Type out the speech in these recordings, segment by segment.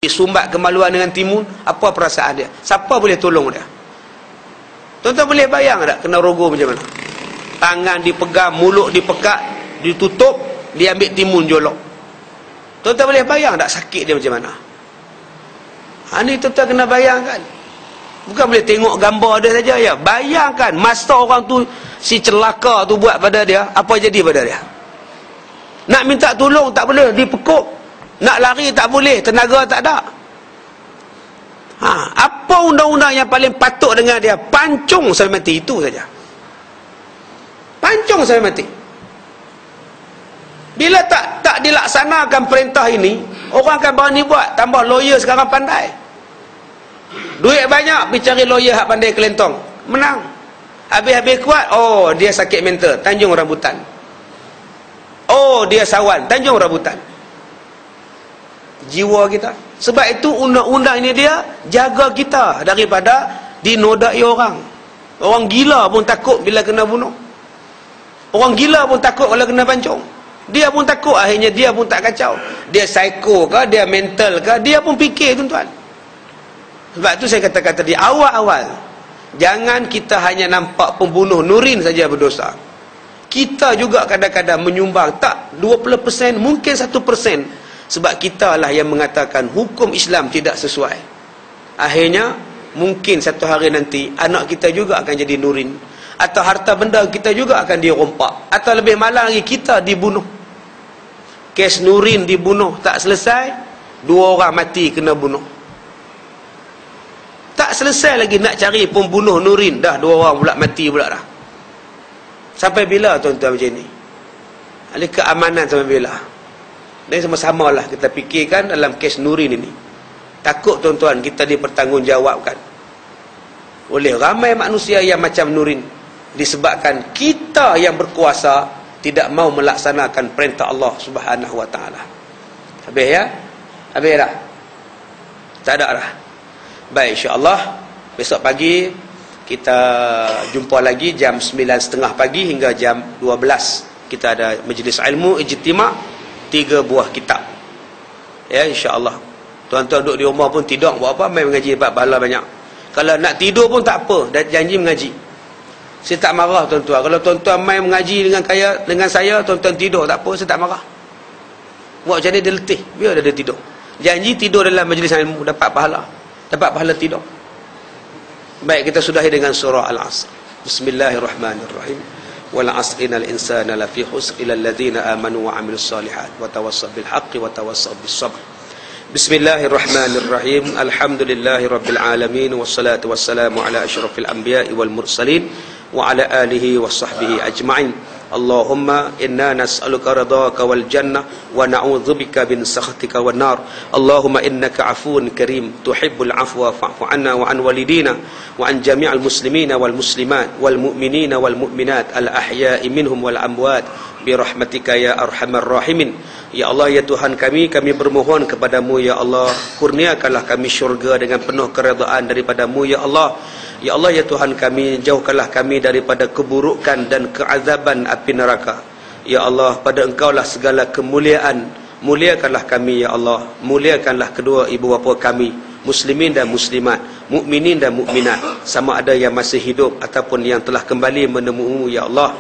sumbat kemaluan dengan timun, apa perasaan dia? Siapa boleh tolong dia? Tuan-tuan boleh bayang tak kena rogo macam mana? Tangan dipegang, mulut dipekat, ditutup, dia ambil timun jolok. Tuan-tuan boleh bayang tak sakit dia macam mana? Ni tuan-tuan kena bayangkan. Bukan boleh tengok gambar dia saja ya. Bayangkan masa orang tu, si celaka tu buat pada dia, apa jadi pada dia? Nak minta tolong tak boleh, dipekuk. Nak lari tak boleh, tenaga tak ada. Apa undang-undang yang paling patut dengan dia? Pancung sampai mati, itu saja. Pancung sampai mati. Bila tak dilaksanakan perintah ini, orang akan berani buat. Tambah lawyer sekarang pandai. Duit banyak, pergi cari lawyer hak pandai kelentong. Menang. Habis-habis kuat, oh dia sakit mental, Tanjung Rambutan. Oh dia sawan, Tanjung Rambutan. Jiwa kita. Sebab itu undang-undang ini dia jaga kita daripada dinodai orang. Orang gila pun takut bila kena bunuh. Orang gila pun takut kalau kena pancung. Dia pun takut, akhirnya dia pun tak kacau. Dia psycho ke, dia mental ke, dia pun fikir tuan-tuan. Sebab itu saya katakan tadi, awal-awal jangan kita hanya nampak pembunuh Nurin saja berdosa. Kita juga kadang-kadang menyumbang, tak 20%, mungkin 1%. Sebab kita lah yang mengatakan hukum Islam tidak sesuai. Akhirnya mungkin satu hari nanti anak kita juga akan jadi Nurin, atau harta benda kita juga akan dirompak, atau lebih malang lagi kita dibunuh. Kes Nurin dibunuh tak selesai, 2 orang mati kena bunuh. Tak selesai lagi nak cari pembunuh Nurin, dah 2 orang pula mati pula dah. Sampai bila tuan-tuan macam ni? Ada keamanan sampai bila? Dan sama-sama lah kita fikirkan dalam kes Nurin ini. Takut tuan-tuan kita dipertanggungjawabkan oleh ramai manusia yang macam Nurin, disebabkan kita yang berkuasa tidak mau melaksanakan perintah Allah Subhanahu Wa Taala. Habis ya? Habis dah? Tak ada dah. Baik, insya-Allah besok pagi kita jumpa lagi jam 9.30 pagi hingga jam 12. Kita ada majlis ilmu ijtima' 3 buah kitab. Ya, insya-Allah. Tuan-tuan duduk di rumah pun tidur buat apa? Main mengaji, dapat pahala banyak. Kalau nak tidur pun tak apa, dah janji mengaji. Saya tak marah tuan-tuan. Kalau tuan-tuan main mengaji dengan saya, tuan-tuan tidur tak apa, saya tak marah. Buat macam ni dia letih, biar dia tidur. Janji tidur dalam majlis ilmu dapat pahala. Dapat pahala tidur. Baik, kita sudahi dengan surah Al-Asr. Bismillahirrahmanirrahim. Wal 'asri innal insana lafi khusr illa alladhina amanu wa 'amilus solihat wa tawassaw bil haqqi wa tawassaw bis sabr. Bismillahirrahmanirrahim. Alhamdulillahirabbil alamin wassalatu wassalamu ala asyrafil anbiya'i wal mursalin wa ala alihi washabbihi ajma'in. Allahumma inna nas'aluka ridhaka wal jannah wa na'udzubika min sakhatika wan nar. Allahumma innaka 'afuwun karim tuhibbul 'afwa fa'fu 'anna wa 'an walidina wa 'an jami'al muslimina wal muslimat wal mu'minina wal mu'minat al ahya'i minhum wal amwat bi rahmatika ya arhamar rahimin. Ya Allah, ya Tuhan kami bermohon kepadamu ya Allah, kurniakanlah kami syurga dengan penuh keredaan daripadamu ya Allah. Ya Allah, ya Tuhan kami, jauhkanlah kami daripada keburukan dan keazaban api neraka. Ya Allah, pada Engkaulah segala kemuliaan. Muliakanlah kami ya Allah, muliakanlah kedua ibu bapa kami, muslimin dan muslimat, mukminin dan mukminat, sama ada yang masih hidup ataupun yang telah kembali menemuimu ya Allah.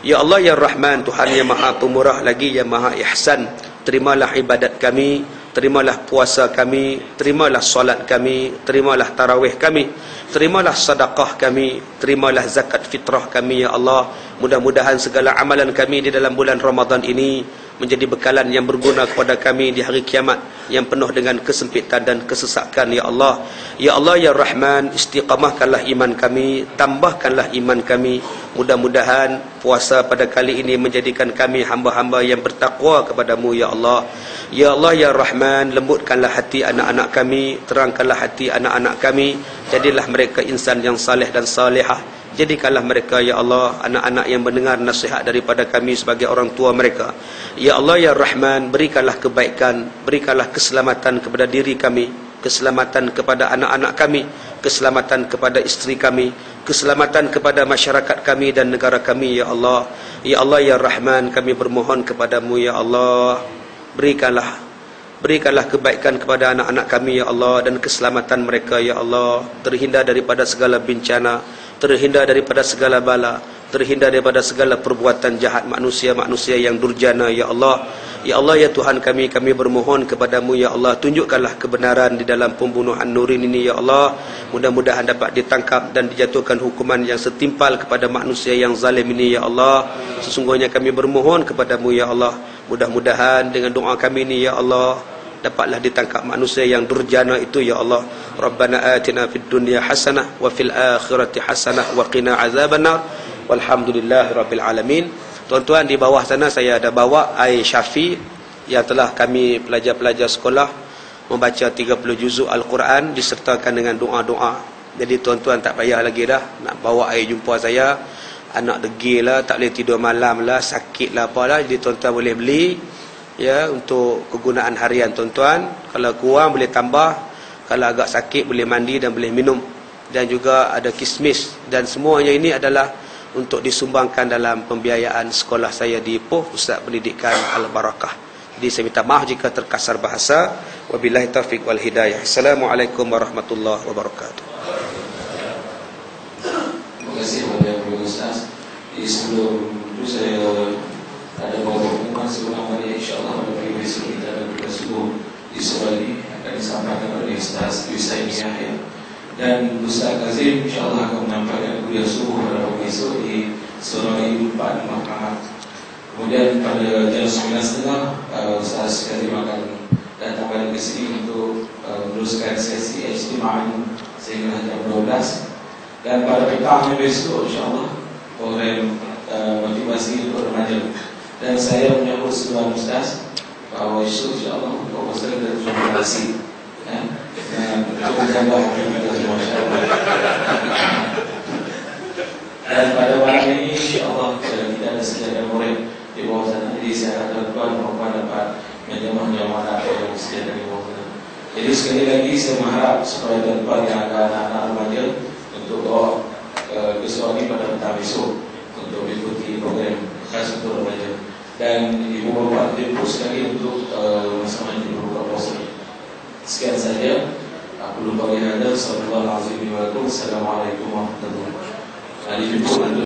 Ya Allah, ya Rahman, Tuhan yang Maha Pemurah lagi yang Maha Ihsan, terimalah ibadat kami, terimalah puasa kami, terimalah solat kami, terimalah tarawih kami, terimalah sedekah kami, terimalah zakat fitrah kami ya Allah. Mudah-mudahan segala amalan kami di dalam bulan Ramadan ini menjadi bekalan yang berguna kepada kami di hari kiamat yang penuh dengan kesempitan dan kesesakan ya Allah. Ya Allah, ya Rahman, istiqamahkanlah iman kami, tambahkanlah iman kami. Mudah-mudahan puasa pada kali ini menjadikan kami hamba-hamba yang bertakwa kepadamu ya Allah. Ya Allah, ya Rahman, lembutkanlah hati anak-anak kami, terangkanlah hati anak-anak kami, jadilah mereka insan yang saleh dan salihah. Jadikanlah mereka ya Allah anak-anak yang mendengar nasihat daripada kami sebagai orang tua mereka. Ya Allah, ya Rahman, berikanlah kebaikan, berikanlah keselamatan kepada diri kami, keselamatan kepada anak-anak kami, keselamatan kepada isteri kami, keselamatan kepada masyarakat kami dan negara kami ya Allah. Ya Allah, ya Rahman, kami bermohon kepadamu ya Allah, berikanlah Berikanlah kebaikan kepada anak-anak kami ya Allah, dan keselamatan mereka ya Allah, terhindar daripada segala bencana, terhindar daripada segala bala, terhindar daripada segala perbuatan jahat manusia-manusia yang durjana ya Allah. Ya Allah ya Tuhan kami bermohon kepadamu ya Allah, tunjukkanlah kebenaran di dalam pembunuhan Nurin ini ya Allah. Mudah-mudahan dapat ditangkap dan dijatuhkan hukuman yang setimpal kepada manusia yang zalim ini ya Allah. Sesungguhnya kami bermohon kepadamu ya Allah, mudah-mudahan dengan doa kami ini ya Allah, dapatlah ditangkap manusia yang durjana itu ya Allah. Rabbana atina fid dunya hasanah wa fil akhirati hasanah wa qina azabannar. Walhamdulillahirabbil alamin. Tuan-tuan, di bawah sana saya ada bawa air syafi yang telah kami pelajar-pelajar sekolah membaca 30 juzuk Al-Quran disertakan dengan doa-doa. Jadi tuan-tuan tak payah lagi dah nak bawa air jumpa saya. Anak degil lah, tak boleh tidur malam lah, sakit lah apalah. Jadi tuan-tuan boleh beli ya untuk kegunaan harian tuan-tuan. Kalau kurang boleh tambah, kalau agak sakit boleh mandi dan boleh minum. Dan juga ada kismis, dan semuanya ini adalah untuk disumbangkan dalam pembiayaan sekolah saya di Ipoh, Pusat Pendidikan Al-Barakah. Jadi saya minta maaf jika terkasar bahasa. Wabillahi taufiq wal hidayah. Assalamualaikum warahmatullahi wabarakatuh. Terima kasih kepada Ibu Ustaz. Di sebelum itu saya ada beberapa pengumuman sebelum hari insyaAllah pada hari besok kita ada berdoa subuh di Sorali akan disampaikan oleh Ustaz Yusai Yahya. Dan Ustaz Kazim insyaAllah akan menyampaikan kuliah subuh pada pagi esok di Sorali 4 Mahkamah. Kemudian pada jam 9.30 Ustaz Kazim akan datang balik ke sini untuk meneruskan sesi ijtima'an sehingga jam 12. Dan pada petang besok insyaAllah program motivasi untuk remaja. Dan saya menyambut sebuah Ustaz bahawa esok insyaAllah proposal dan motivasi untuk menjambah kita semua insyaAllah. Dan pada malam ini insyaAllah kita ada sejadah murid di bawah sana. Jadi saya harap tuan-tuan dapat menjamah-jamah apa yang sejadah di bawah sana. Jadi sekali lagi saya mengharap supaya tuan-tuan yang ada anak-anak remaja untuk bawa ke Sorali pada petang besok untuk mengikuti program khas untuk remaja. Dan ibu bapa jemput sekali untuk bersama di berbuka puasa. Sekian saja. Aku lupa lihada. Assalamualaikum warahmatullahi wabarakatuh.